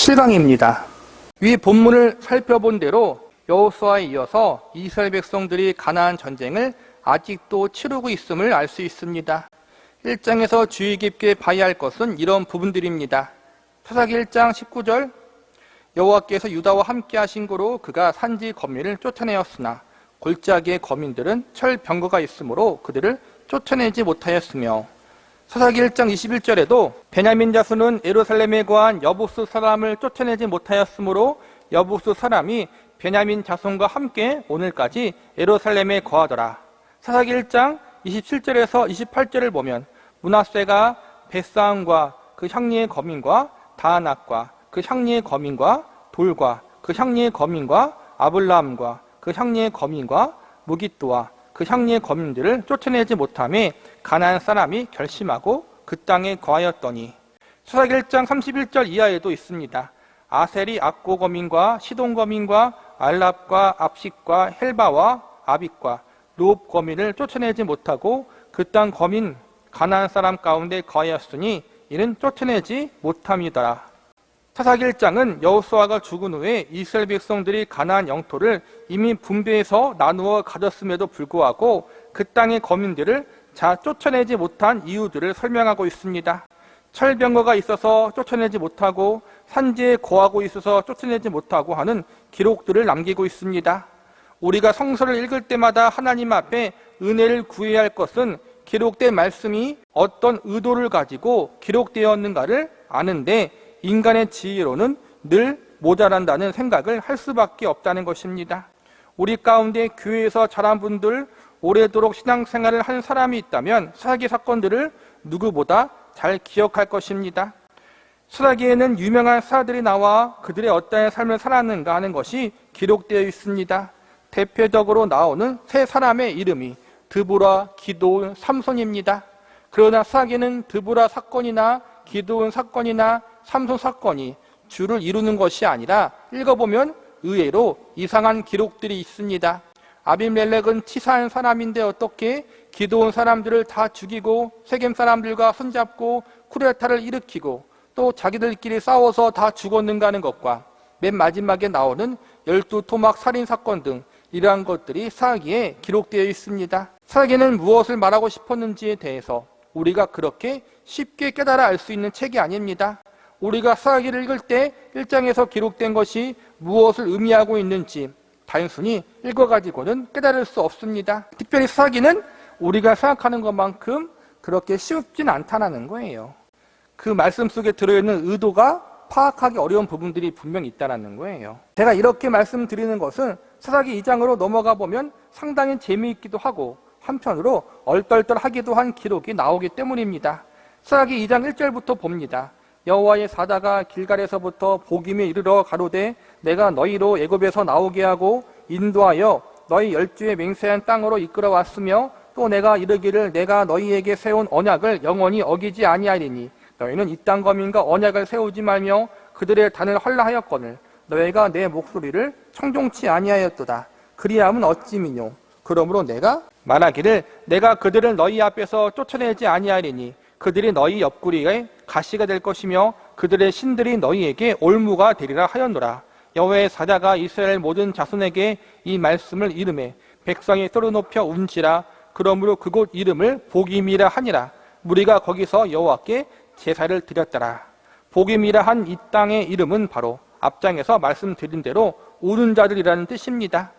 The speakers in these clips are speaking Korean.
7강입니다. 위 본문을 살펴본 대로 여호수아에 이어서 이스라엘 백성들이 가나안 전쟁을 아직도 치르고 있음을 알 수 있습니다. 1장에서 주의 깊게 봐야 할 것은 이런 부분들입니다. 사사기 1장 19절, 여호와께서 유다와 함께 하신 고로 그가 산지 거민을 쫓아내었으나 골짜기의 거민들은 철병거가 있으므로 그들을 쫓아내지 못하였으며, 사사기 1장 21절에도 베냐민 자손은 예루살렘에 거한 여부스 사람을 쫓아내지 못하였으므로 여부스 사람이 베냐민 자손과 함께 오늘까지 예루살렘에 거하더라. 사사기 1장 27절에서 28절을 보면 므낫세가 벳사안과 그 향리의 거민과 다안악과 그 향리의 거민과 돌과 그 향리의 거민과 아블라함과 그 향리의 거민과 무깃도와 그 향리의 거민들을 쫓아내지 못함에 가나안 사람이 결심하고 그 땅에 거하였더니, 사사기 1장 31절 이하에도 있습니다. 아셀이 악고 거민과 시돈 거민과 알랍과 압식과 헬바와 아빅과 루옵 거민을 쫓아내지 못하고 그 땅 거민 가나안 사람 가운데 거하였으니 이는 쫓아내지 못함이더라. 사사기 1장은 여호수아가 죽은 후에 이스라엘 백성들이 가나안 영토를 이미 분배해서 나누어 가졌음에도 불구하고 그 땅의 거민들을 쫓아내지 못한 이유들을 설명하고 있습니다. 철병거가 있어서 쫓아내지 못하고 산지에 거하고 있어서 쫓아내지 못하고 하는 기록들을 남기고 있습니다. 우리가 성서를 읽을 때마다 하나님 앞에 은혜를 구해야 할 것은 기록된 말씀이 어떤 의도를 가지고 기록되었는가를 아는데, 인간의 지혜로는 늘 모자란다는 생각을 할 수밖에 없다는 것입니다. 우리 가운데 교회에서 자란 분들, 오래도록 신앙생활을 한 사람이 있다면 사사기 사건들을 누구보다 잘 기억할 것입니다. 사사기에는 유명한 사람들이 나와 그들의 어떠한 삶을 살았는가 하는 것이 기록되어 있습니다. 대표적으로 나오는 세 사람의 이름이 드보라, 기드온, 삼손입니다. 그러나 사사기는 드보라 사건이나 기드온 사건이나 삼손 사건이 주를 이루는 것이 아니라 읽어보면 의외로 이상한 기록들이 있습니다. 아비멜렉은 치사한 사람인데 어떻게 기드온 사람들을 다 죽이고 세겜 사람들과 손잡고 쿠데타를 일으키고 또 자기들끼리 싸워서 다 죽었는가 하는 것과 맨 마지막에 나오는 12토막 살인 사건 등 이러한 것들이 사사기에 기록되어 있습니다. 사사기는 무엇을 말하고 싶었는지에 대해서 우리가 그렇게 쉽게 깨달아 알 수 있는 책이 아닙니다. 우리가 사사기를 읽을 때 1장에서 기록된 것이 무엇을 의미하고 있는지 단순히 읽어가지고는 깨달을 수 없습니다. 특별히 사사기는 우리가 생각하는 것만큼 그렇게 쉽진 않다는 거예요. 그 말씀 속에 들어있는 의도가 파악하기 어려운 부분들이 분명히 있다는 거예요. 제가 이렇게 말씀드리는 것은 사사기 2장으로 넘어가 보면 상당히 재미있기도 하고 한편으로 얼떨떨하기도 한 기록이 나오기 때문입니다. 사사기 2장 1절부터 봅니다. 여호와의 사자가 길갈에서부터 보김에 이르러 가로되 내가 너희로 애굽에서 나오게 하고 인도하여 너희 열주의 맹세한 땅으로 이끌어 왔으며 또 내가 이르기를 내가 너희에게 세운 언약을 영원히 어기지 아니하리니 너희는 이 땅 거민과 언약을 세우지 말며 그들의 단을 헐라하였거늘 너희가 내 목소리를 청종치 아니하였도다. 그리함은 어찌미뇨. 그러므로 내가 말하기를 내가 그들을 너희 앞에서 쫓아내지 아니하리니 그들이 너희 옆구리에 가시가 될 것이며 그들의 신들이 너희에게 올무가 되리라 하였노라. 여호와의 사자가 이스라엘 모든 자손에게 이 말씀을 이르매 백성이 소리 높여 운지라. 그러므로 그곳 이름을 보김이라 하니라. 무리가 거기서 여호와께 제사를 드렸더라. 보김이라 한 이 땅의 이름은 바로 앞장에서 말씀드린 대로 우는 자들이라는 뜻입니다.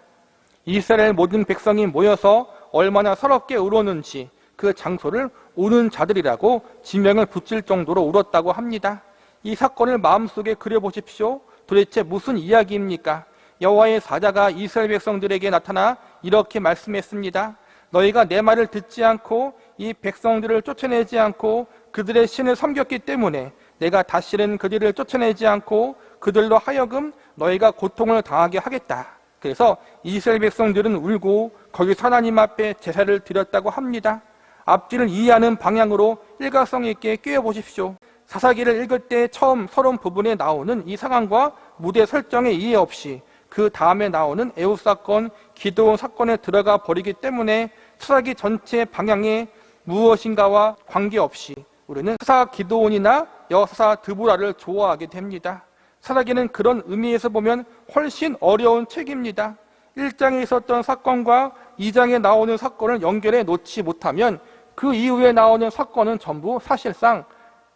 이스라엘 모든 백성이 모여서 얼마나 서럽게 울었는지 그 장소를 우는 자들이라고 지명을 붙일 정도로 울었다고 합니다. 이 사건을 마음속에 그려보십시오. 도대체 무슨 이야기입니까? 여호와의 사자가 이스라엘 백성들에게 나타나 이렇게 말씀했습니다. 너희가 내 말을 듣지 않고 이 백성들을 쫓아내지 않고 그들의 신을 섬겼기 때문에 내가 다시는 그들을 쫓아내지 않고 그들로 하여금 너희가 고통을 당하게 하겠다. 그래서 이스라엘 백성들은 울고 거기서 하나님 앞에 제사를 드렸다고 합니다. 앞뒤를 이해하는 방향으로 일관성 있게 꿰어보십시오. 사사기를 읽을 때 처음 서론 부분에 나오는 이 상황과 무대 설정에 이해 없이 그 다음에 나오는 에훗 사건, 기드온 사건에 들어가 버리기 때문에 사사기 전체 방향에 무엇인가와 관계없이 우리는 사사 기드온이나 여사사 드보라를 좋아하게 됩니다. 사사기는 그런 의미에서 보면 훨씬 어려운 책입니다. 1장에 있었던 사건과 2장에 나오는 사건을 연결해 놓지 못하면 그 이후에 나오는 사건은 전부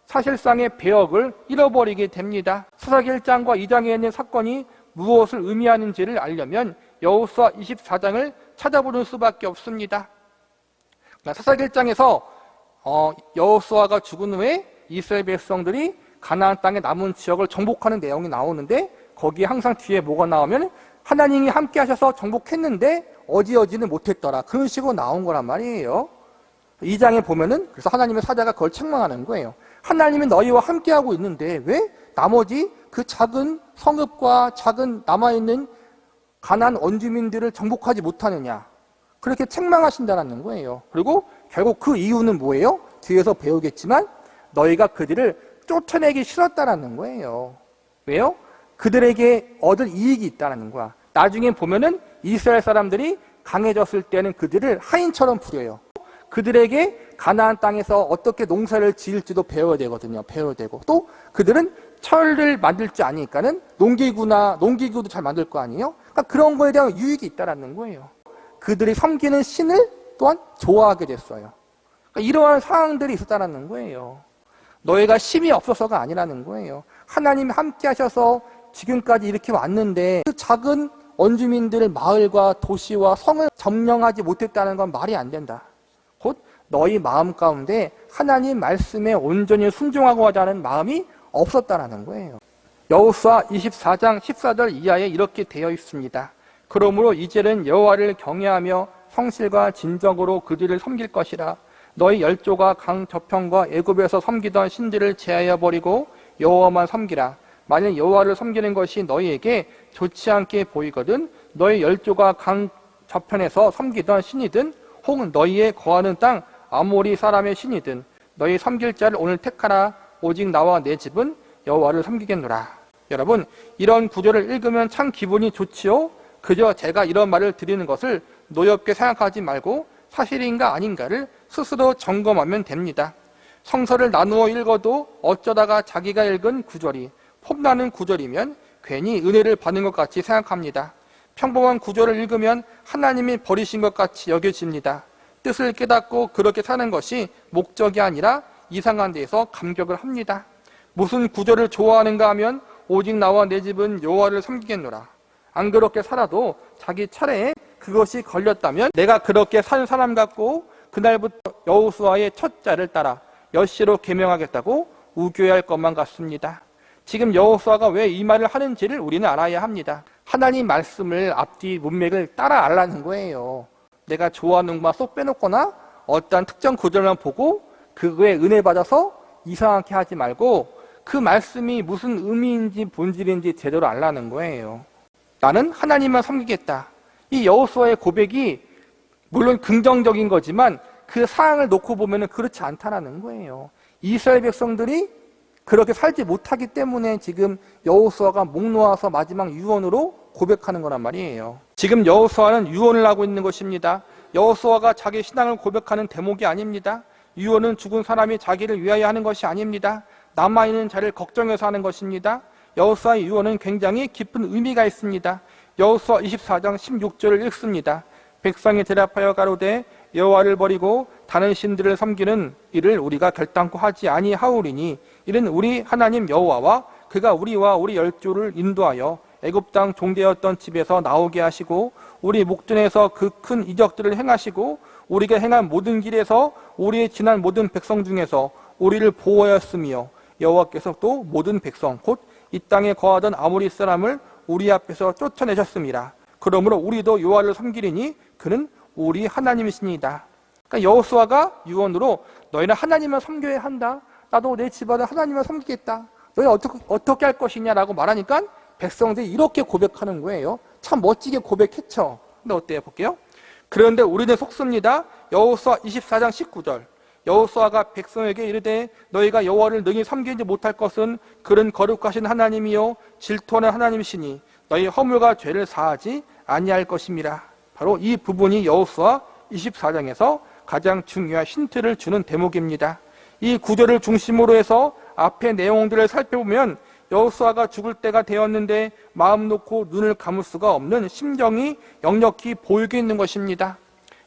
사실상의 배역을 잃어버리게 됩니다. 사사기 1장과 2장에 있는 사건이 무엇을 의미하는지를 알려면 여호수아 24장을 찾아보는 수밖에 없습니다. 사사기 1장에서 여호수아가 죽은 후에 이스라엘 백성들이 가나안 땅의 남은 지역을 정복하는 내용이 나오는데, 거기에 항상 뒤에 뭐가 나오면 하나님이 함께 하셔서 정복했는데 어디는 못했더라, 그런 식으로 나온 거란 말이에요. 2장에 보면은 그래서 하나님의 사자가 그걸 책망하는 거예요. 하나님이 너희와 함께하고 있는데 왜 나머지 그 작은 성읍과 작은 남아있는 가나안 원주민들을 정복하지 못하느냐, 그렇게 책망하신다는 거예요. 그리고 결국 그 이유는 뭐예요? 뒤에서 배우겠지만 너희가 그들을 쫓아내기 싫었다는 거예요. 왜요? 그들에게 얻을 이익이 있다는 거야. 나중에 보면은 이스라엘 사람들이 강해졌을 때는 그들을 하인처럼 부려요. 그들에게 가나안 땅에서 어떻게 농사를 지을지도 배워야 되거든요. 배워야 되고, 또 그들은 철을 만들 줄 아니까는 농기구도 잘 만들 거 아니에요. 그러니까 그런 거에 대한 유익이 있다는 거예요. 그들이 섬기는 신을 또한 좋아하게 됐어요. 그러니까 이러한 상황들이 있었다는 거예요. 너희가 힘이 없어서가 아니라는 거예요. 하나님이 함께 하셔서 지금까지 이렇게 왔는데 그 작은 원주민들의 마을과 도시와 성을 점령하지 못했다는 건 말이 안 된다. 곧 너희 마음 가운데 하나님 말씀에 온전히 순종하고 하자는 마음이 없었다는 거예요. 여호수아 24장 14절 이하에 이렇게 되어 있습니다. 그러므로 이제는 여호와를 경외하며 성실과 진정으로 그들을 섬길 것이라. 너희 열조가 강 저편과 애굽에서 섬기던 신들을 제하여 버리고 여호와만 섬기라. 만일 여호와를 섬기는 것이 너희에게 좋지 않게 보이거든 너희 열조가 강 저편에서 섬기던 신이든 혹은 너희의 거하는 땅 아모리 사람의 신이든 너희 섬길 자를 오늘 택하라. 오직 나와 내 집은 여호와를 섬기겠노라. 여러분, 이런 구절을 읽으면 참 기분이 좋지요? 그저 제가 이런 말을 드리는 것을 노엽게 생각하지 말고 사실인가 아닌가를 스스로 점검하면 됩니다. 성서를 나누어 읽어도 어쩌다가 자기가 읽은 구절이 폼나는 구절이면 괜히 은혜를 받는 것 같이 생각합니다. 평범한 구절을 읽으면 하나님이 버리신 것 같이 여겨집니다. 뜻을 깨닫고 그렇게 사는 것이 목적이 아니라 이상한 데에서 감격을 합니다. 무슨 구절을 좋아하는가 하면 오직 나와 내 집은 여호와를 섬기겠노라. 안 그렇게 살아도 자기 차례에 그것이 걸렸다면 내가 그렇게 산 사람 같고 그날부터 여호수아의 첫 자를 따라 여시로 계명하겠다고 우겨야 할 것만 같습니다. 지금 여호수아가 왜 이 말을 하는지를 우리는 알아야 합니다. 하나님 말씀을 앞뒤 문맥을 따라 알라는 거예요. 내가 좋아하는 것만 쏙 빼놓거나 어떤 특정 구절만 보고 그거에 은혜 받아서 이상하게 하지 말고 그 말씀이 무슨 의미인지 본질인지 제대로 알라는 거예요. 나는 하나님만 섬기겠다. 이 여호수아의 고백이 물론 긍정적인 거지만 그 사항을 놓고 보면 그렇지 않다는 거예요. 이스라엘 백성들이 그렇게 살지 못하기 때문에 지금 여호수아가 목 놓아서 마지막 유언으로 고백하는 거란 말이에요. 지금 여호수아는 유언을 하고 있는 것입니다. 여호수아가 자기 신앙을 고백하는 대목이 아닙니다. 유언은 죽은 사람이 자기를 위하여 하는 것이 아닙니다. 남아있는 자를 걱정해서 하는 것입니다. 여호수아의 유언은 굉장히 깊은 의미가 있습니다. 여호수아 24장 16절을 읽습니다. 백성이 대답하여 가로되 여호와를 버리고 다른 신들을 섬기는 일을 우리가 결단코 하지 아니하오리니 이는 우리 하나님 여호와와 그가 우리와 우리 열조를 인도하여 애굽 땅 종되었던 집에서 나오게 하시고 우리 목전에서 그 큰 이적들을 행하시고 우리가 행한 모든 길에서 우리의 지난 모든 백성 중에서 우리를 보호하였으며 여호와께서 또 모든 백성 곧 이 땅에 거하던 아모리 사람을 우리 앞에서 쫓아내셨습니다. 그러므로 우리도 여호와를 섬기리니 그는 우리 하나님이시니이다. 그러니까 여호수아가 유언으로 너희는 하나님을 섬겨야 한다. 나도 내 집안을 하나님을 섬기겠다. 너희 어떻게 할 것이냐라고 말하니까 백성들이 이렇게 고백하는 거예요. 참 멋지게 고백했죠. 근데 어때요? 볼게요. 그런데 우리는 속습니다. 여호수아 24장 19절. 여호수아가 백성에게 이르되 너희가 여호와를 능히 섬기지 못할 것은 그는 거룩하신 하나님이요 질투하는 하나님이시니 너희 허물과 죄를 사하지 아니할 것임이라. 바로 이 부분이 여호수아 24장에서 가장 중요한 힌트를 주는 대목입니다. 이 구절을 중심으로 해서 앞의 내용들을 살펴보면 여호수아가 죽을 때가 되었는데 마음 놓고 눈을 감을 수가 없는 심정이 역력히 보이고 있는 것입니다.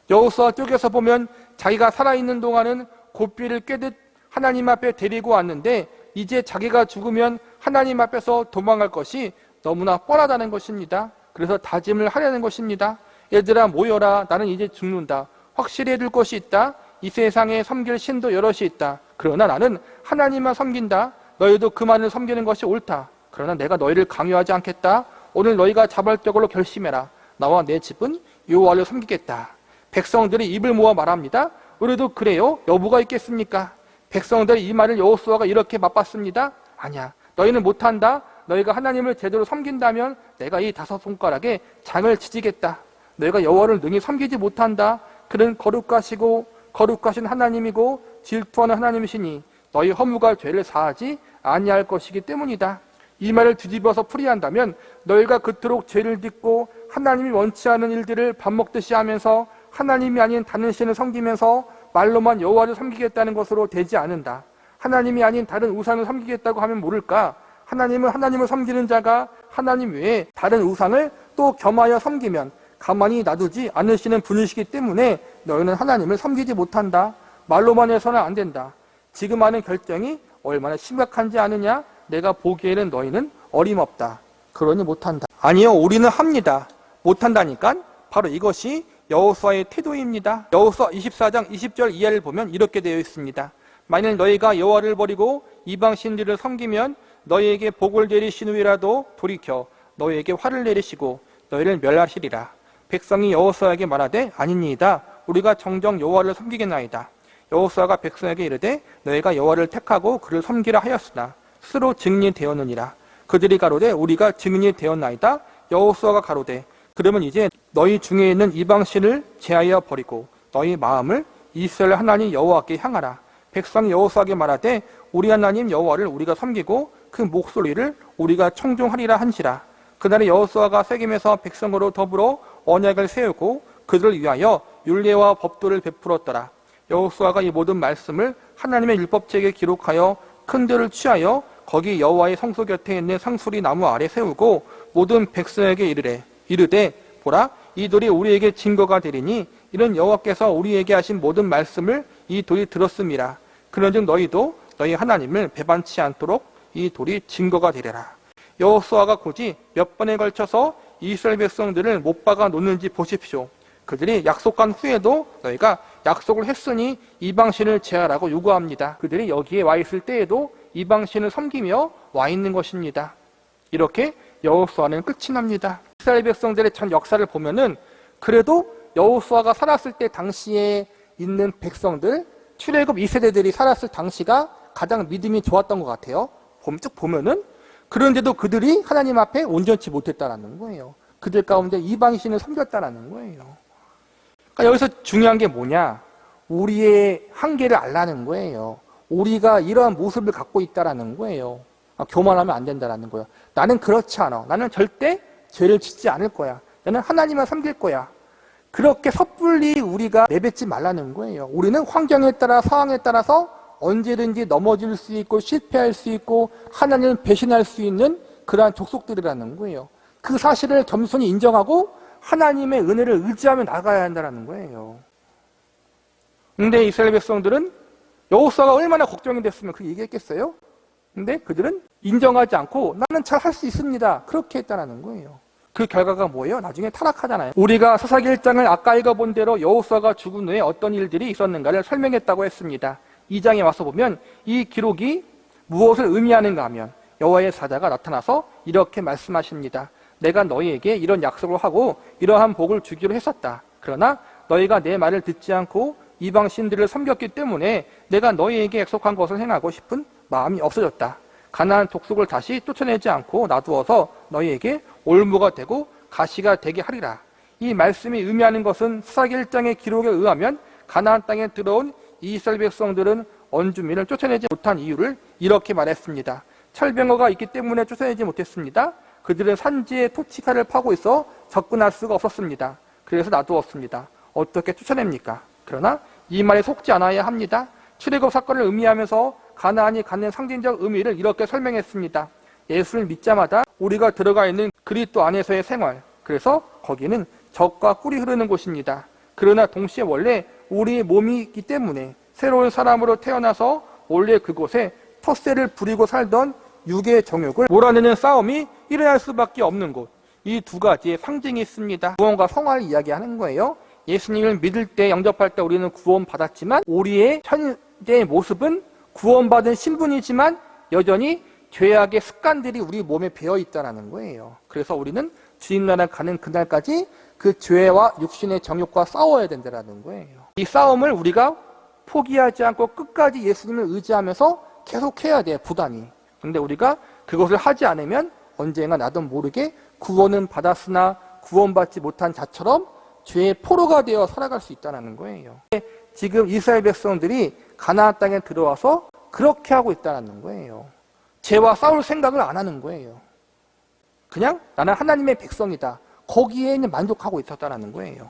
여호수아 쪽에서 보면 자기가 살아있는 동안은 고삐를 꿰듯 하나님 앞에 데리고 왔는데 이제 자기가 죽으면 하나님 앞에서 도망갈 것이 너무나 뻔하다는 것입니다. 그래서 다짐을 하려는 것입니다. 얘들아 모여라. 나는 이제 죽는다. 확실히 해둘 것이 있다. 이 세상에 섬길 신도 여럿이 있다. 그러나 나는 하나님만 섬긴다. 너희도 그만을 섬기는 것이 옳다. 그러나 내가 너희를 강요하지 않겠다. 오늘 너희가 자발적으로 결심해라. 나와 내 집은 여호와를 섬기겠다. 백성들이 입을 모아 말합니다. 우리도 그래요? 여부가 있겠습니까? 백성들이 이 말을 여호수아가 이렇게 맞받습니다. 아니야. 너희는 못한다. 너희가 하나님을 제대로 섬긴다면 내가 이 5 손가락에 장을 지지겠다. 너희가 여호와를 능히 섬기지 못한다. 그는 거룩하신 하나님이고 질투하는 하나님이시니 너희 허무가 죄를 사하지 아니할 것이기 때문이다. 이 말을 뒤집어서 풀이한다면 너희가 그토록 죄를 짓고 하나님이 원치 않은 일들을 밥 먹듯이 하면서 하나님이 아닌 다른 신을 섬기면서 말로만 여호와를 섬기겠다는 것으로 되지 않는다. 하나님이 아닌 다른 우상을 섬기겠다고 하면 모를까? 하나님은 하나님을 섬기는 자가 하나님 외에 다른 우상을 또 겸하여 섬기면 가만히 놔두지 않으시는 분이시기 때문에 너희는 하나님을 섬기지 못한다. 말로만 해서는 안 된다. 지금 하는 결정이 얼마나 심각한지 아느냐? 내가 보기에는 너희는 어림없다. 그러니 못한다. 아니요, 우리는 합니다. 못한다니까? 바로 이것이 여호수아의 태도입니다. 여호수아 24장 20절 이하를 보면 이렇게 되어 있습니다. 만일 너희가 여호와를 버리고 이방 신들을 섬기면 너희에게 복을 내리신 후에라도 돌이켜 너희에게 화를 내리시고 너희를 멸하시리라. 백성이 여호수아에게 말하되 아니니이다. 우리가 정정 여호와를 섬기겠나이다. 여호수아가 백성에게 이르되 너희가 여호와를 택하고 그를 섬기라 하였으나 스스로 증인이 되었느니라. 그들이 가로되 우리가 증인이 되었나이다. 여호수아가 가로되 그러면 이제 너희 중에 있는 이방신을 제하여 버리고 너희 마음을 이스라엘 하나님 여호와께 향하라. 백성이 여호수아에게 말하되 우리 하나님 여호와를 우리가 섬기고 그 목소리를 우리가 청종하리라 한시라. 그날에 여호수아가 세겜에서 백성으로 더불어 언약을 세우고 그들을 위하여 율례와 법도를 베풀었더라. 여호수아가 이 모든 말씀을 하나님의 율법책에 기록하여 큰 들을 취하여 거기 여호와의 성소 곁에 있는 상수리 나무 아래 세우고 모든 백성에게 이르되 보라 이 돌이 우리에게 증거가 되리니 이는 여호와께서 우리에게 하신 모든 말씀을 이 돌이 들었음이라. 그런즉 너희도 너희 하나님을 배반치 않도록 이 돌이 증거가 되리라. 여호수아가 굳이 몇 번에 걸쳐서 이스라엘 백성들을 못 박아 놓는지 보십시오. 그들이 약속한 후에도 너희가 약속을 했으니 이방신을 제하라고 요구합니다. 그들이 여기에 와 있을 때에도 이방신을 섬기며 와 있는 것입니다. 이렇게 여호수아는 끝이 납니다. 이스라엘 백성들의 전 역사를 보면은 그래도 여호수아가 살았을 때 당시에 있는 백성들, 출애굽 2세대들이 살았을 당시가 가장 믿음이 좋았던 것 같아요. 쭉 보면은 그런데도 그들이 하나님 앞에 온전치 못했다라는 거예요. 그들 가운데 이방신을 섬겼다라는 거예요. 그러니까 여기서 중요한 게 뭐냐? 우리의 한계를 알라는 거예요. 우리가 이러한 모습을 갖고 있다라는 거예요. 교만하면 안 된다라는 거예요. 나는 그렇지 않아. 나는 절대 죄를 짓지 않을 거야. 나는 하나님만 섬길 거야. 그렇게 섣불리 우리가 내뱉지 말라는 거예요. 우리는 환경에 따라 상황에 따라서 언제든지 넘어질 수 있고 실패할 수 있고 하나님을 배신할 수 있는 그러한 족속들이라는 거예요. 그 사실을 겸손히 인정하고 하나님의 은혜를 의지하며 나가야 한다는 거예요. 근데 이스라엘 백성들은 여호수아가 얼마나 걱정이 됐으면 그렇게 얘기했겠어요? 근데 그들은 인정하지 않고 나는 잘 할 수 있습니다. 그렇게 했다는 거예요. 그 결과가 뭐예요? 나중에 타락하잖아요. 우리가 사사기 1장을 아까 읽어본 대로 여호수아가 죽은 후에 어떤 일들이 있었는가를 설명했다고 했습니다. 2장에 와서 보면 이 기록이 무엇을 의미하는가 하면 여호와의 사자가 나타나서 이렇게 말씀하십니다. 내가 너희에게 이런 약속을 하고 이러한 복을 주기로 했었다. 그러나 너희가 내 말을 듣지 않고 이방 신들을 섬겼기 때문에 내가 너희에게 약속한 것을 행하고 싶은 마음이 없어졌다. 가나안 족속을 다시 쫓아내지 않고 놔두어서 너희에게 올무가 되고 가시가 되게 하리라. 이 말씀이 의미하는 것은 사사기 1장의 기록에 의하면 가나안 땅에 들어온 이스라엘 백성들은 원주민을 쫓아내지 못한 이유를 이렇게 말했습니다. 철병거가 있기 때문에 쫓아내지 못했습니다. 그들은 산지에 토치칼을 파고 있어 접근할 수가 없었습니다. 그래서 놔두었습니다. 어떻게 쫓아냅니까? 그러나 이 말에 속지 않아야 합니다. 출애굽 사건을 의미하면서 가나안이 갖는 상징적 의미를 이렇게 설명했습니다. 예수를 믿자마자 우리가 들어가 있는 그리스도 안에서의 생활, 그래서 거기는 젖과 꿀이 흐르는 곳입니다. 그러나 동시에 원래 우리의 몸이 있기 때문에 새로운 사람으로 태어나서 원래 그곳에 텃세를 부리고 살던 육의 정욕을 몰아내는 싸움이 일어날 수밖에 없는 곳. 이 두 가지의 상징이 있습니다. 구원과 성화를 이야기하는 거예요. 예수님을 믿을 때, 영접할 때 우리는 구원받았지만 우리의 현재의 모습은 구원받은 신분이지만 여전히 죄악의 습관들이 우리 몸에 배어있다는 거예요. 그래서 우리는 주님 나라 가는 그날까지 그 죄와 육신의 정욕과 싸워야 된다는 거예요. 이 싸움을 우리가 포기하지 않고 끝까지 예수님을 의지하면서 계속해야 돼요. 부단히. 그런데 우리가 그것을 하지 않으면 언젠가 나도 모르게 구원은 받았으나 구원받지 못한 자처럼 죄의 포로가 되어 살아갈 수 있다는 거예요. 지금 이스라엘 백성들이 가나안 땅에 들어와서 그렇게 하고 있다는 거예요. 죄와 싸울 생각을 안 하는 거예요. 그냥 나는 하나님의 백성이다. 거기에는 만족하고 있었다는 거예요.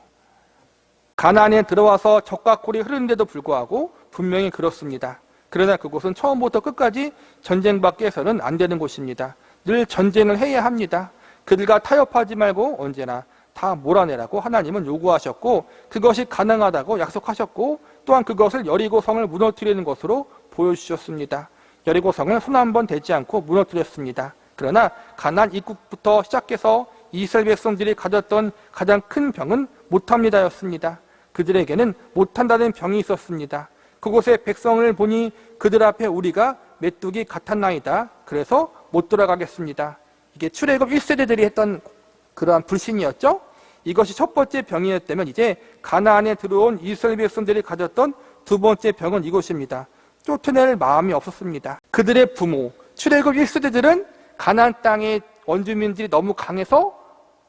가나안에 들어와서 젖과 꿀이 흐르는데도 불구하고 분명히 그렇습니다. 그러나 그곳은 처음부터 끝까지 전쟁밖에 해서는 안 되는 곳입니다. 늘 전쟁을 해야 합니다. 그들과 타협하지 말고 언제나 다 몰아내라고 하나님은 요구하셨고 그것이 가능하다고 약속하셨고 또한 그것을 여리고성을 무너뜨리는 것으로 보여주셨습니다. 여리고성을 손 한 번 대지 않고 무너뜨렸습니다. 그러나 가나안 입국부터 시작해서 이스라엘 백성들이 가졌던 가장 큰 병은 못합니다였습니다. 그들에게는 못한다는 병이 있었습니다. 그곳의 백성을 보니 그들 앞에 우리가 메뚜기 같았나이다. 그래서 못 돌아가겠습니다. 이게 출애굽 1세대들이 했던 그러한 불신이었죠. 이것이 첫 번째 병이었다면 이제 가나안에 들어온 이스라엘 백성들이 가졌던 두 번째 병은 이것입니다. 쫓아낼 마음이 없었습니다. 그들의 부모, 출애굽 1세대들은 가나안 땅의 원주민들이 너무 강해서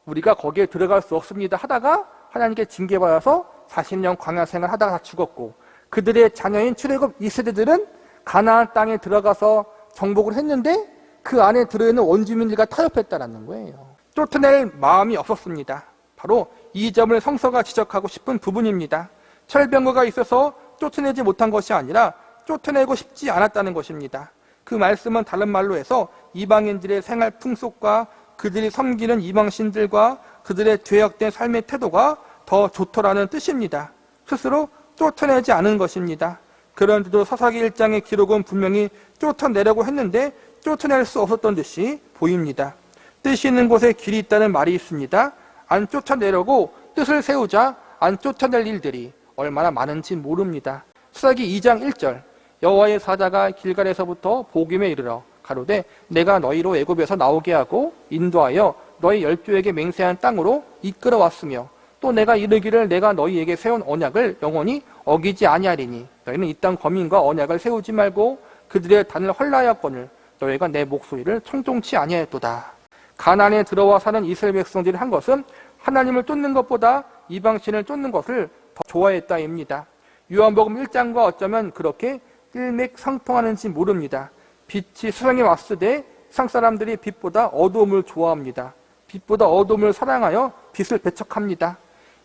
우리가 거기에 들어갈 수 없습니다 하다가 하나님께 징계받아서 40년 광야 생활 하다가 죽었고 그들의 자녀인 출애굽 2세대들은 가나안 땅에 들어가서 정복을 했는데 그 안에 들어있는 원주민들과 타협했다는 거예요. 쫓아낼 마음이 없었습니다. 바로 이 점을 성서가 지적하고 싶은 부분입니다. 철병거가 있어서 쫓아내지 못한 것이 아니라 쫓아내고 싶지 않았다는 것입니다. 그 말씀은 다른 말로 해서 이방인들의 생활 풍속과 그들이 섬기는 이방신들과 그들의 죄악된 삶의 태도가 더 좋더라는 뜻입니다. 스스로 쫓아내지 않은 것입니다. 그런데도 사사기 1장의 기록은 분명히 쫓아내려고 했는데 쫓아낼 수 없었던 듯이 보입니다. 뜻이 있는 곳에 길이 있다는 말이 있습니다. 안 쫓아내려고 뜻을 세우자 안 쫓아낼 일들이 얼마나 많은지 모릅니다. 사사기 2장 1절 여호와의 사자가 길갈에서부터 보김에 이르러 가로되 내가 너희로 애굽에서 나오게 하고 인도하여 너희 열조에게 맹세한 땅으로 이끌어 왔으며 또 내가 이르기를 내가 너희에게 세운 언약을 영원히 어기지 아니하리니 너희는 이 땅 거민과 언약을 세우지 말고 그들의 단을 헐라하였거늘 너희가 내 목소리를 청종치 아니하였도다. 가나안에 들어와 사는 이스라엘 백성들이 한 것은 하나님을 쫓는 것보다 이방신을 쫓는 것을 더 좋아했다입니다. 요한복음 1장과 어쩌면 그렇게 일맥상통하는지 모릅니다. 빛이 세상에 왔을 때 세상 사람들이 빛보다 어두움을 좋아합니다. 빛보다 어두움을 사랑하여 빛을 배척합니다.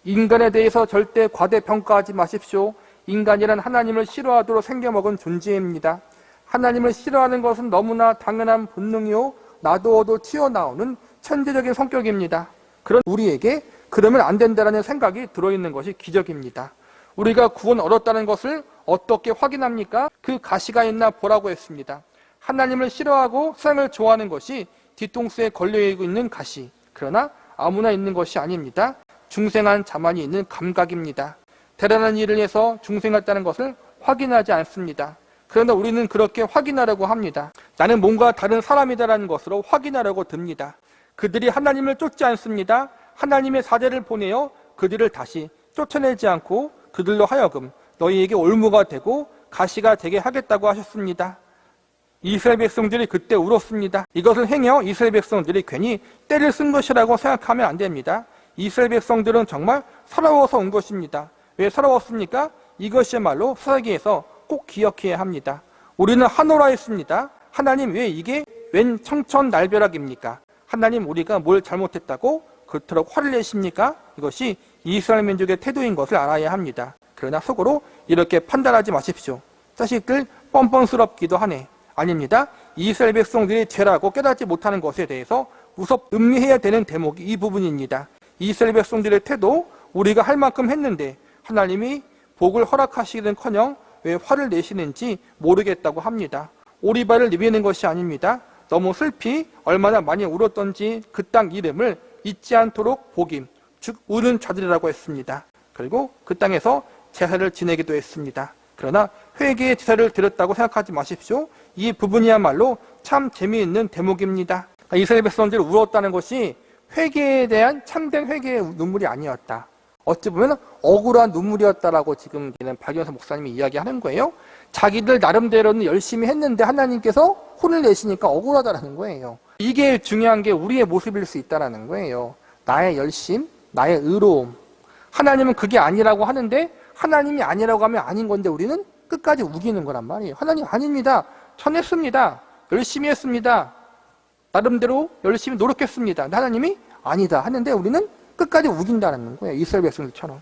인간에 대해서 절대 과대평가하지 마십시오. 인간이란 하나님을 싫어하도록 생겨먹은 존재입니다. 하나님을 싫어하는 것은 너무나 당연한 본능이요 나도어도 튀어나오는 천재적인 성격입니다. 그런 우리에게 그러면 안 된다는 생각이 들어있는 것이 기적입니다. 우리가 구원 얻었다는 것을 어떻게 확인합니까? 그 가시가 있나 보라고 했습니다. 하나님을 싫어하고 세상을 좋아하는 것이 뒤통수에 걸려있는 가시. 그러나 아무나 있는 것이 아닙니다. 중생한 자만이 있는 감각입니다. 대단한 일을 해서 중생했다는 것을 확인하지 않습니다. 그런데 우리는 그렇게 확인하려고 합니다. 나는 뭔가 다른 사람이다라는 것으로 확인하려고 듭니다. 그들이 하나님을 쫓지 않습니다. 하나님의 사자를 보내어 그들을 다시 쫓아내지 않고 그들로 하여금 너희에게 올무가 되고 가시가 되게 하겠다고 하셨습니다. 이스라엘 백성들이 그때 울었습니다. 이것을 행여 이스라엘 백성들이 괜히 때를 쓴 것이라고 생각하면 안 됩니다. 이스라엘 백성들은 정말 서러워서 온 것입니다. 왜 서러웠습니까? 이것이야말로 사사기에서 꼭 기억해야 합니다. 우리는 한오라 했습니다. 하나님 왜 이게 웬 청천날벼락입니까? 하나님 우리가 뭘 잘못했다고 그토록 화를 내십니까? 이것이 이스라엘 민족의 태도인 것을 알아야 합니다. 그러나 속으로 이렇게 판단하지 마십시오. 자식들 뻔뻔스럽기도 하네. 아닙니다. 이스라엘 백성들이 죄라고 깨닫지 못하는 것에 대해서 우선 음미해야 되는 대목이 이 부분입니다. 이스라엘 백성들의 태도, 우리가 할 만큼 했는데 하나님이 복을 허락하시기는커녕 왜 화를 내시는지 모르겠다고 합니다. 오리발을 내미는 것이 아닙니다. 너무 슬피 얼마나 많이 울었던지 그 땅 이름을 잊지 않도록 복임, 즉 우는 자들이라고 했습니다. 그리고 그 땅에서 제사를 지내기도 했습니다. 그러나 회개의 제사를 드렸다고 생각하지 마십시오. 이 부분이야말로 참 재미있는 대목입니다. 이스라엘 백성들이 울었다는 것이 회개에 대한 참된 회개의 눈물이 아니었다. 어찌 보면 억울한 눈물이었다라고 지금 박연서 목사님이 이야기하는 거예요. 자기들 나름대로는 열심히 했는데 하나님께서 혼을 내시니까 억울하다라는 거예요. 이게 중요한 게 우리의 모습일 수 있다라는 거예요. 나의 열심, 나의 의로움. 하나님은 그게 아니라고 하는데 하나님이 아니라고 하면 아닌 건데 우리는 끝까지 우기는 거란 말이에요. 하나님 아닙니다. 전했습니다. 열심히 했습니다. 나름대로 열심히 노력했습니다. 근데 하나님이 아니다 하는데 우리는 끝까지 우긴다는 거예요. 이스라엘 백성들처럼.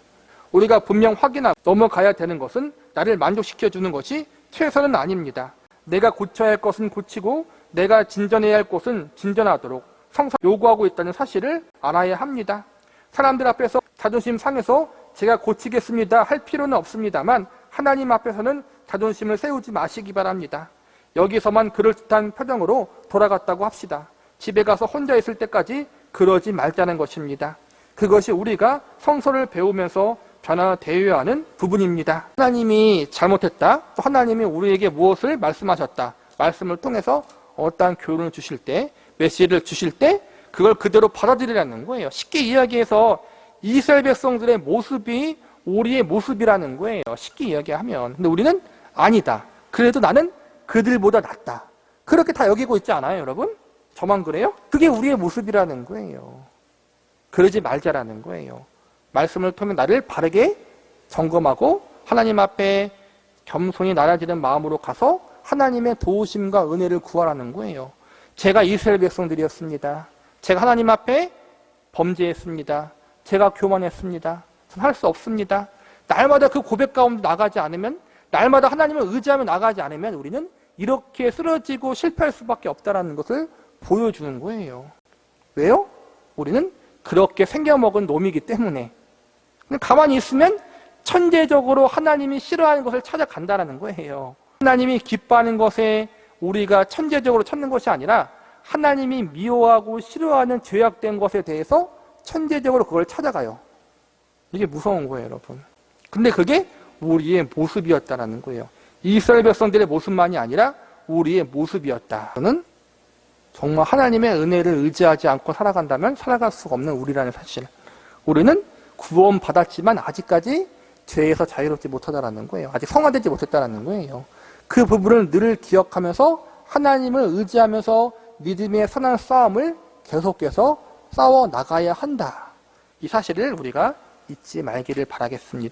우리가 분명 확인하고 넘어가야 되는 것은 나를 만족시켜주는 것이 최선은 아닙니다. 내가 고쳐야 할 것은 고치고 내가 진전해야 할 것은 진전하도록 성서 요구하고 있다는 사실을 알아야 합니다. 사람들 앞에서 자존심 상해서 제가 고치겠습니다 할 필요는 없습니다만 하나님 앞에서는 자존심을 세우지 마시기 바랍니다. 여기서만 그럴듯한 표정으로 돌아갔다고 합시다. 집에 가서 혼자 있을 때까지 그러지 말자는 것입니다. 그것이 우리가 성서를 배우면서 변화되어야 하는 부분입니다. 하나님이 잘못했다, 또 하나님이 우리에게 무엇을 말씀하셨다, 말씀을 통해서 어떠한 교훈을 주실 때, 메시지를 주실 때 그걸 그대로 받아들이라는 거예요. 쉽게 이야기해서 이스라엘 백성들의 모습이 우리의 모습이라는 거예요. 쉽게 이야기하면. 근데 우리는 아니다. 그래도 나는 그들보다 낫다. 그렇게 다 여기고 있지 않아요, 여러분? 저만 그래요? 그게 우리의 모습이라는 거예요. 그러지 말자라는 거예요. 말씀을 통해 나를 바르게 점검하고 하나님 앞에 겸손히 낮아지는 마음으로 가서 하나님의 도우심과 은혜를 구하라는 거예요. 제가 이스라엘 백성들이었습니다. 제가 하나님 앞에 범죄했습니다. 제가 교만했습니다. 할 수 없습니다. 날마다 그 고백 가운데 나가지 않으면, 날마다 하나님을 의지하며 나가지 않으면 우리는 이렇게 쓰러지고 실패할 수밖에 없다는 것을 보여주는 거예요. 왜요? 우리는 그렇게 생겨먹은 놈이기 때문에. 가만히 있으면 천재적으로 하나님이 싫어하는 것을 찾아간다는 거예요. 하나님이 기뻐하는 것에 우리가 천재적으로 찾는 것이 아니라 하나님이 미워하고 싫어하는 죄악된 것에 대해서 천재적으로 그걸 찾아가요. 이게 무서운 거예요, 여러분. 근데 그게 우리의 모습이었다는 거예요. 이스라엘 백성들의 모습만이 아니라 우리의 모습이었다. 저는 정말 하나님의 은혜를 의지하지 않고 살아간다면 살아갈 수가 없는 우리라는 사실. 우리는 구원 받았지만 아직까지 죄에서 자유롭지 못하다는 거예요. 아직 성화되지 못했다는 거예요. 그 부분을 늘 기억하면서 하나님을 의지하면서 믿음의 선한 싸움을 계속해서 싸워 나가야 한다. 이 사실을 우리가 잊지 말기를 바라겠습니다.